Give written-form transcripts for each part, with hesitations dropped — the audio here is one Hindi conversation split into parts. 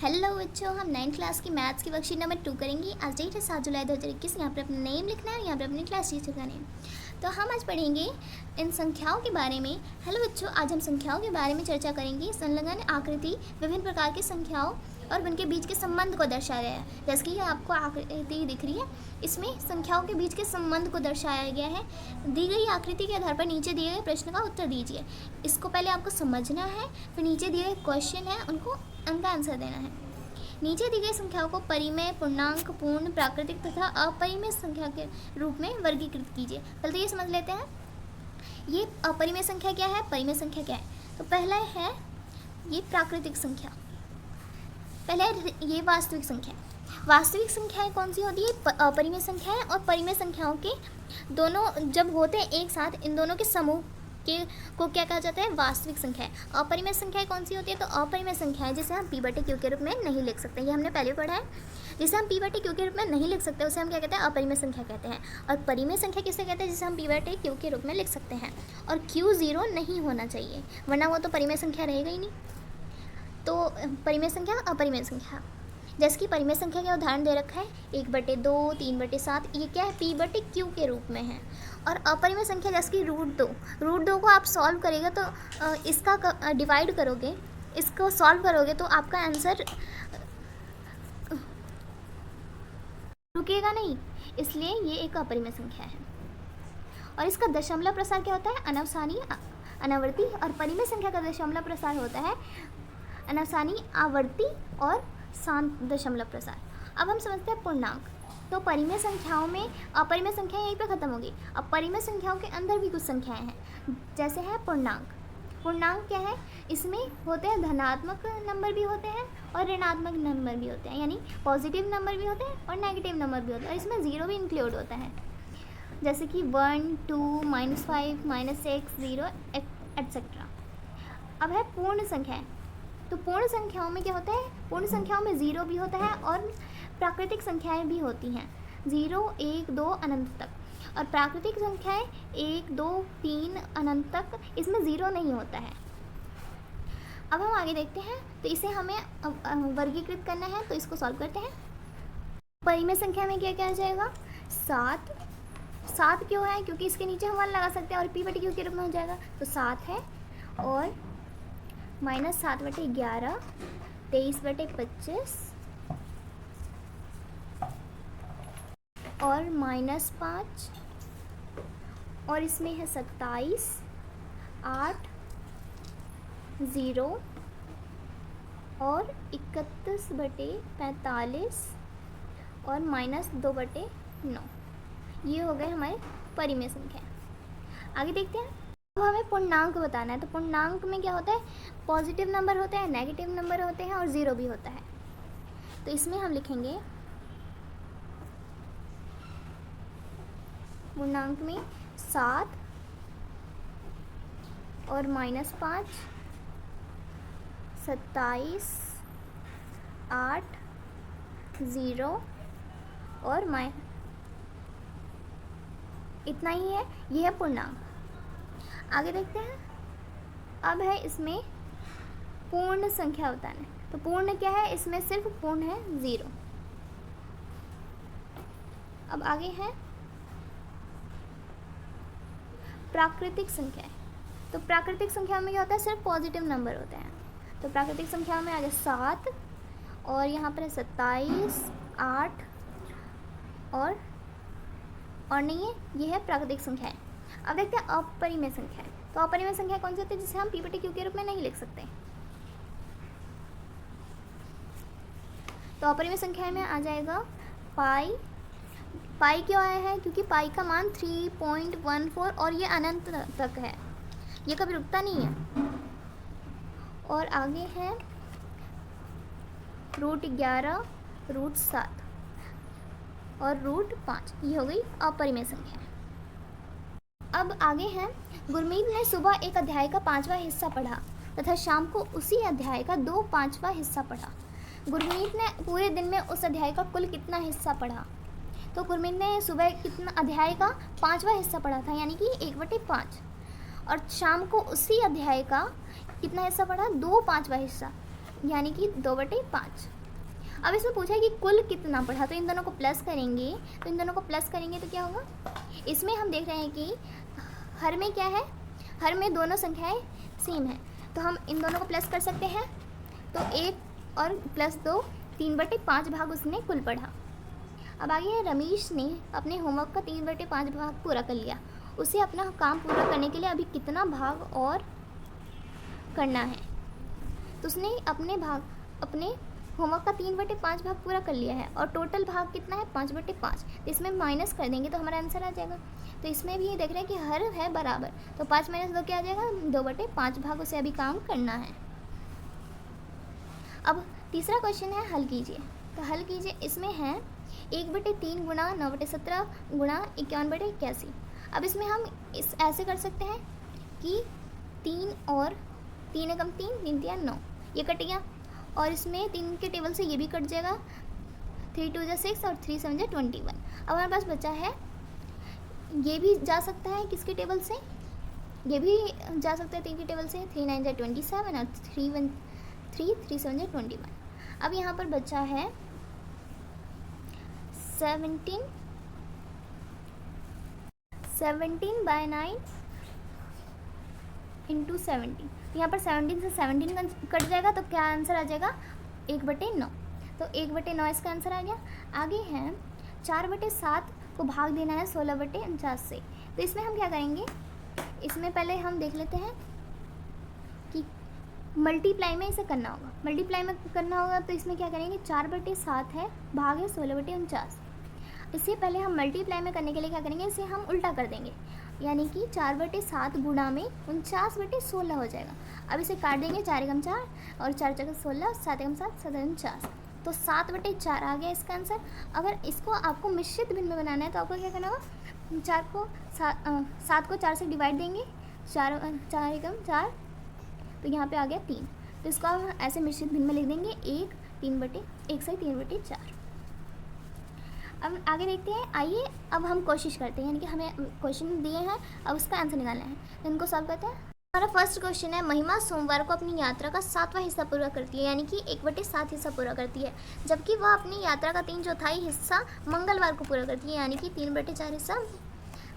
हेलो बच्चों, हम 9th क्लास की मैथ्स की वर्कशीट नंबर 2 करेंगे। आज डेट है 7 जुलाई 2021। यहाँ पर अपना नेम लिखना है, यहाँ पर अपनी क्लास टीचर का नेम। तो हम आज पढ़ेंगे इन संख्याओं के बारे में। हेलो बच्चों, आज हम संख्याओं के बारे में चर्चा करेंगे। संलग्न आकृति विभिन्न प्रकार की संख्याओं और उनके बीच के संबंध को दर्शाया गया है। जैसे कि आपको आकृति दिख रही है, इसमें संख्याओं के बीच के संबंध को दर्शाया गया है। दी गई आकृति के आधार पर नीचे दिए गए प्रश्न का उत्तर दीजिए। इसको पहले आपको समझना है, फिर नीचे दिए गए क्वेश्चन है उनका आंसर देना है। नीचे दी गई संख्याओं को परिमेय, पूर्णांक, पूर्ण, प्राकृतिक तथा अपरिमेय संख्या के रूप में वर्गीकृत कीजिए। पहले तो ये समझ लेते हैं, ये अपरिमेय संख्या क्या है, परिमेय संख्या क्या है। तो पहला है ये प्राकृतिक संख्या, पहले ये वास्तविक संख्या। वास्तविक संख्याएं कौन सी होती है, अपरिमेय संख्याएं। और परिमेय संख्याओं के दोनों जब होते हैं एक साथ, इन दोनों के समूह को क्या कहा जाता है, वास्तविक संख्या है। अपरिमेय संख्याएं कौन सी होती है, तो अपरिमेय संख्याएं जिसे हम p/q के रूप में नहीं लिख सकते, ये हमने पहले पढ़ा है। जिसे हम p/q के रूप में नहीं लिख सकते उसे हम क्या कहते हैं, अपरिमेय संख्या कहते हैं। और परिमेय संख्या किसे कहते हैं, जिसे हम p/q के रूप में लिख सकते हैं। और q 0 नहीं होना चाहिए, वरना वो तो परिमेय संख्या रहेगा ही नहीं। तो परिमेय संख्या, अपरिमेय संख्या। जैसे कि परिमेय संख्या का उदाहरण दे रखा है 1/2, 3/7, ये क्या है, p/q के रूप में है। और अपरिमेय संख्या जैसे कि √2 को आप सॉल्व करेगा तो इसका डिवाइड करोगे, इसको सॉल्व करोगे तो आपका आंसर रुकेगा नहीं, इसलिए ये एक अपरिमेय संख्या है। और इसका दशमलव प्रसार क्या होता है, अनवसानी, अनावर्ती। और परिमेय संख्या का दशमलव प्रसार होता है अनवसानी, आवर्ती और शांत दशमलव प्रसार। अब हम समझते हैं पूर्णांक। तो परिमेय संख्याओं में अपरिमेय संख्या यहीं पे खत्म होगी। अब परिमेय संख्याओं के अंदर भी कुछ संख्याएं हैं, जैसे है पूर्णांक। पूर्णांक क्या है, इसमें होते हैं धनात्मक नंबर भी होते हैं और ऋणात्मक नंबर भी होते हैं, यानी पॉजिटिव नंबर भी होते हैं और नेगेटिव नंबर भी होते हैं, और इसमें 0 भी इंक्लूड होता है। जैसे कि 1, 2, -5, -6, 0 एट्सेट्रा। अब है पूर्ण संख्याएँ। तो पूर्ण संख्याओं में क्या होता है, पूर्ण संख्याओं में 0 भी होता है और प्राकृतिक संख्याएं भी होती हैं, 0, 1, 2 अनंत तक। और प्राकृतिक संख्याएं 1, 2, 3 अनंत तक, इसमें 0 नहीं होता है। अब हम आगे देखते हैं, तो इसे हमें वर्गीकृत करना है, तो इसको सॉल्व करते हैं। परिमेय संख्या में क्या क्या आ जाएगा, 7 क्यों है, क्योंकि इसके नीचे हम 1 लगा सकते हैं और p/q के रूप में हो जाएगा, तो 7 है। और -7/11, 23/25 और -5, और इसमें है 27, 8, 0 और 31/45 और -2/9। ये हो गए हमारे परिमेय संख्या। आगे देखते हैं। अब हमें पूर्णांक बताना है। तो पूर्णांक में क्या होता है, पॉजिटिव नंबर होते हैं, नेगेटिव नंबर होते हैं और 0 भी होता है। तो इसमें हम लिखेंगे पूर्णांक में 7 और -5, 27, 8, 0 और इतना ही है, ये है पूर्णांक। आगे देखते हैं। अब है इसमें पूर्ण संख्या बताना है। तो पूर्ण क्या है, इसमें सिर्फ पूर्ण है 0। अब आगे है प्राकृतिक संख्या। तो प्राकृतिक संख्या में क्या होता है, सिर्फ पॉजिटिव नंबर होते हैं। तो प्राकृतिक संख्या में आ गया 7 और यहाँ पर है 27, 8 और नहीं है, ये है प्राकृतिक संख्याएं। अब देखते हैं अपरिमेय संख्या। तो अपरिमेय संख्या कौन सी होती है, जिसे हम p/q के रूप में नहीं लिख सकते। तो अपरिमेय संख्या में आ जाएगा पाई क्यों आया है, क्योंकि पाई का मान 3.14 और ये अनंत तक है, ये कभी रुकता नहीं है। और आगे है √11, √7 और √5, ये हो गई अपरिमेय संख्या। अब आगे है, गुरमीत ने सुबह एक अध्याय का 5वां हिस्सा पढ़ा तथा शाम को उसी अध्याय का 2/5वां हिस्सा पढ़ा। गुरमीत ने पूरे दिन में उस अध्याय का कुल कितना हिस्सा पढ़ा। तो गुरमीत ने सुबह कितना अध्याय का 5वां हिस्सा पढ़ा था, यानी कि 1/5, और शाम को उसी अध्याय का कितना हिस्सा पढ़ा, 2/5वां हिस्सा। यानी कि 2/5। अब इसमें पूछा है कि कुल कितना पढ़ा, तो इन दोनों को प्लस करेंगे, तो क्या होगा, इसमें हम देख रहे हैं कि हर में क्या है, हर में दोनों संख्याएं सेम है, तो हम इन दोनों को प्लस कर सकते हैं। तो 1 और +2 3/5 भाग उसने कुल पढ़ा। अब आगे है, रमेश ने अपने होमवर्क का 3/5 भाग पूरा कर लिया। उसे अपना काम पूरा करने के लिए अभी कितना भाग और करना है। तो उसने अपने होमवर्क का 3/5 भाग पूरा कर लिया है और टोटल भाग कितना है 5/5। तो इसमें माइनस कर देंगे तो हमारा आंसर आ जाएगा। तो इसमें भी देख रहे हैं कि हर है बराबर, तो 5 - 2 क्या आ जाएगा, 2/5 भाग उसे अभी काम करना है। अब तीसरा क्वेश्चन है, हल कीजिए। तो हल कीजिए, इसमें है 1/3 गुणा 9/17 गुणा 51/81। अब इसमें हम ऐसे कर सकते हैं कि 3 और 3 एकम 3, 3 तिया 9, ये कट गया, और इसमें 3 के टेबल से ये भी कट जाएगा, 3 2 6 और 3 7 21। अब हमारे पास बचा है, ये भी जा सकता है किसके टेबल से, ये भी जा सकता है 3 के टेबल से, 3 9 27 और 3 7 21। अब यहाँ पर बचा है 17 17/9 इंटू 17। यहाँ पर 17 से 17 कट जाएगा, तो क्या आंसर आ जाएगा, 1/9। तो 1/9 इसका आंसर आ गया। आगे है 4/7 को भाग देना है 16/49 से। तो इसमें हम क्या करेंगे, इसमें पहले हम देख लेते हैं कि मल्टीप्लाई में इसे करना होगा। तो इसमें क्या करेंगे, 4/7 है, भाग है 16/49। इससे पहले हम मल्टीप्लाई में करने के लिए क्या करेंगे, इसे हम उल्टा कर देंगे, यानी कि 4/7 गुणा में 49/16 हो जाएगा। अब इसे काट देंगे, 4 एकम 4 और 4 4 16, 7 एकम 7 7 एकम 49, तो 7/4 आ गया इसका आंसर। अगर इसको आपको मिश्रित भिन्न में बनाना है तो आपको क्या करना होगा, 7 को 4 से डिवाइड देंगे, 4 एकम 4, तो यहाँ पे आ गया 3। तो इसको हम ऐसे मिश्रित भिन्न में लिख देंगे, 1 से 3/4। अब आगे देखते हैं, आइए अब हम कोशिश करते हैं, यानी कि हमें क्वेश्चन दिए हैं, अब उसका आंसर निकालना है, तो इनको सॉल्व करते हैं। हमारा फर्स्ट क्वेश्चन है, महिमा सोमवार को अपनी यात्रा का 7वां हिस्सा पूरा करती है, यानी कि 1/7 हिस्सा पूरा करती है, जबकि वह अपनी यात्रा का 3/4 हिस्सा मंगलवार को पूरा करती है, यानी कि 3/4 हिस्सा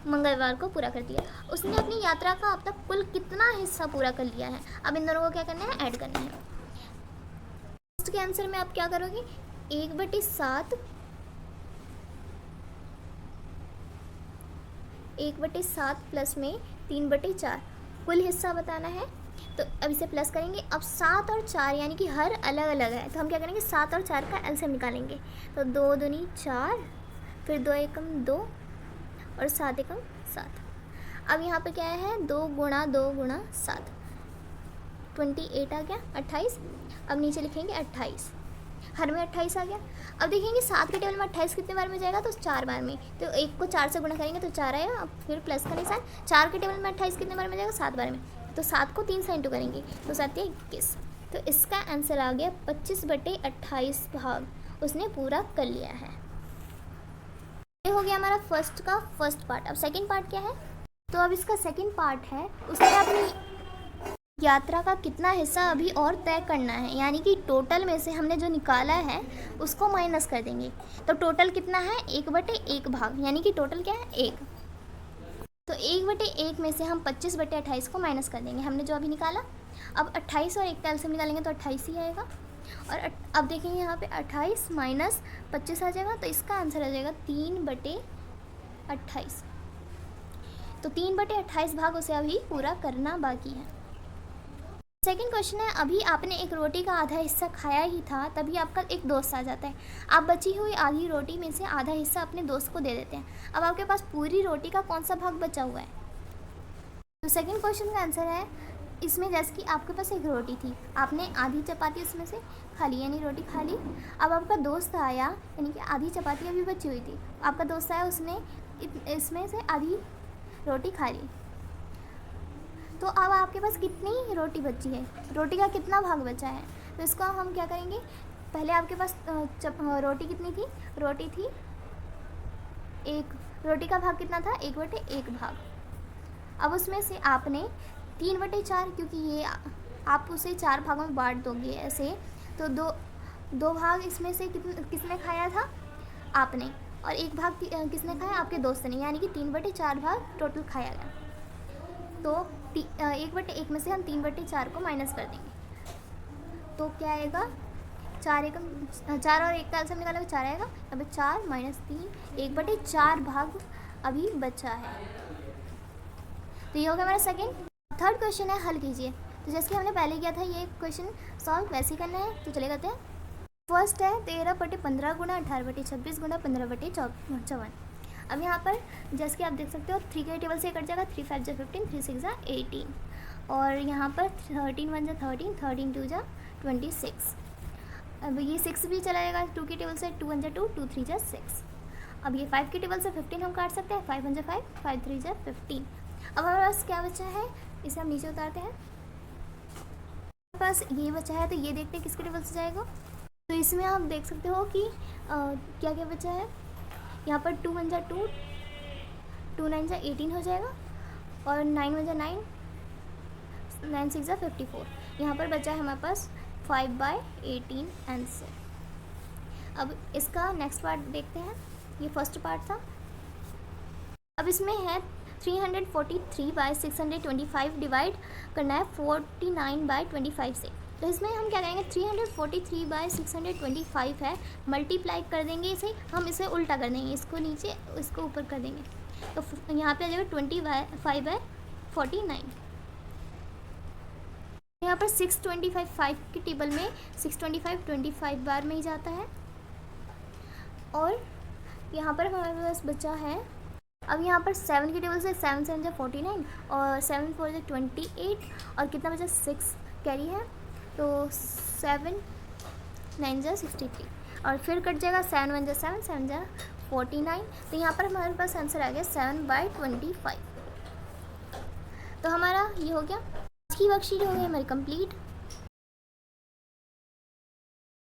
मंगलवार को पूरा करती है। उसने अपनी यात्रा का अब तक कुल कितना हिस्सा पूरा कर लिया है। अब इन दोनों को क्या करना है, ऐड करना है। फर्स्ट के आंसर में आप क्या करोगे, 1/7 प्लस में 3/4 कुल हिस्सा बताना है। तो अब इसे प्लस करेंगे। अब 7 और 4 यानी कि हर अलग अलग है, तो हम क्या करेंगे, 7 और 4 का एलसीएम निकालेंगे। तो 2 दूनी 4, फिर 2 एकम 2 और 7 एकम 7। अब यहाँ पे क्या है, 2 गुणा 7, 28 आ गया, 28। अब नीचे लिखेंगे 28, हर में 28 आ गया। अब देखेंगे 7 के टेबल में 28 कितने बार में जाएगा, तो 4 बार में, तो 1 को 4 से गुणा करेंगे तो 4 आएगा। अब फिर प्लस का निशान, 4 के टेबल में 28 कितने बार में जाएगा, 7 बार में, तो 7 को 3 से इंटू करेंगे तो 7 या 21। तो इसका आंसर आ गया 25/28 भाग उसने पूरा कर लिया है। ये हो गया हमारा फर्स्ट पार्ट। अब सेकेंड पार्ट क्या है, तो अब इसका सेकेंड पार्ट है, उसने अपनी यात्रा का कितना हिस्सा अभी और तय करना है, यानी कि टोटल में से हमने जो निकाला है उसको माइनस कर देंगे। तो टोटल कितना है, 1/1 भाग, यानी कि टोटल क्या है 1। तो 1/1 में से हम 25/28 को माइनस कर देंगे, हमने जो अभी निकाला। अब 28 और 1 का एलसीएम निकालेंगे तो 28 ही आएगा। और अब देखेंगे यहाँ पे 28 माइनस 25 आ जाएगा, तो इसका आंसर आ जाएगा 3/28। तो 3/28 भाग उसे अभी पूरा करना बाकी है। सेकेंड क्वेश्चन है, अभी आपने एक रोटी का आधा हिस्सा खाया ही था, तभी आपका एक दोस्त आ जाता है। आप बची हुई आधी रोटी में से आधा हिस्सा अपने दोस्त को दे देते हैं। अब आपके पास पूरी रोटी का कौन सा भाग बचा हुआ है। तो सेकेंड क्वेश्चन का आंसर है, इसमें जैसे कि आपके पास एक रोटी थी, आपने आधी चपाती उसमें से खा ली, यानी रोटी खा ली। अब आपका दोस्त आया, यानी कि आधी चपाती अभी बची हुई थी, आपका दोस्त आया, उसने इसमें से आधी रोटी खा ली। तो अब आपके पास कितनी रोटी बची है, रोटी का कितना भाग बचा है। तो इसको हम क्या करेंगे, पहले आपके पास रोटी कितनी थी, रोटी थी 1, रोटी का भाग कितना था, 1/1 भाग। अब उसमें से आपने 3/4, क्योंकि ये आप उसे 4 भागों में बांट दोगे ऐसे, तो दो भाग इसमें से किसने खाया था? आपने। और एक भाग किसने खाया? आपके दोस्त ने। यानी कि 3/4 भाग टोटल खाया गया। तो 1/1 में से हम 3/4 को माइनस कर देंगे, तो क्या आएगा? 4 और 1 का एलसीएम निकालेंगे, 4 आएगा। अब 4 - 3, 1/4 भाग अभी बचा है। तो ये हो गया हमारा सेकेंड। थर्ड क्वेश्चन है, हल कीजिए। तो जैसे कि हमने पहले किया था, ये क्वेश्चन सॉल्व वैसे ही करना है, तो चले करते हैं। फर्स्ट है 13/15 गुणा 18/26 गुणा 15/54। अब यहाँ पर जैसे कि आप देख सकते हो 3 के टेबल से कट जाएगा, 3 5 जा 15, 3 6 जा 18, और यहाँ पर 13 1 जा 13, 13 2 जा 26। अब ये 6 भी चला जाएगा 2 के टेबल से, 2 1 जा 2, 2 3 जा 6। अब ये 5 के टेबल से 15 हम काट सकते हैं, 5 1 जा 5, 5 3 जा 15। अब हमारे पास क्या बचा है, इसे हम नीचे उतारते हैं। हमारे पास ये बचा है, तो ये देखते हैं किसके टेबल से जाएगा। तो इसमें आप देख सकते हो कि क्या क्या बचा है। यहाँ पर 2 1 जा 2, 2 9 जा 18 हो जाएगा, और 9 1 जा 9, 9 6 जा 54। यहाँ पर बचा है हमारे पास 5/18 आंसर। अब इसका नेक्स्ट पार्ट देखते हैं, ये फर्स्ट पार्ट था। अब इसमें है 343/625 डिवाइड करना है 49/25 से। तो इसमें हम क्या करेंगे, 343/625 है, मल्टीप्लाई कर देंगे इसे, हम इसे उल्टा कर देंगे, इसको नीचे इसको ऊपर कर देंगे। तो यहाँ पे आ जाएगा 25/49। यहाँ पर 625 5 की टेबल में 625 25 बार में ही जाता है। और यहाँ पर हमारे पास बचा है, अब यहाँ पर 7 की टेबल से 7 7 जा 49, और 7 4 जा 28, और कितना बचा 6 कैरी है, तो 7 9 जा 63, और फिर कट जाएगा 7 1 जा 7, 7 जा 49। तो यहाँ पर हमारे पास आंसर आ गया 7/25। तो हमारा ये हो गया, आज की वर्कशीट हो गई हमारी कंप्लीट।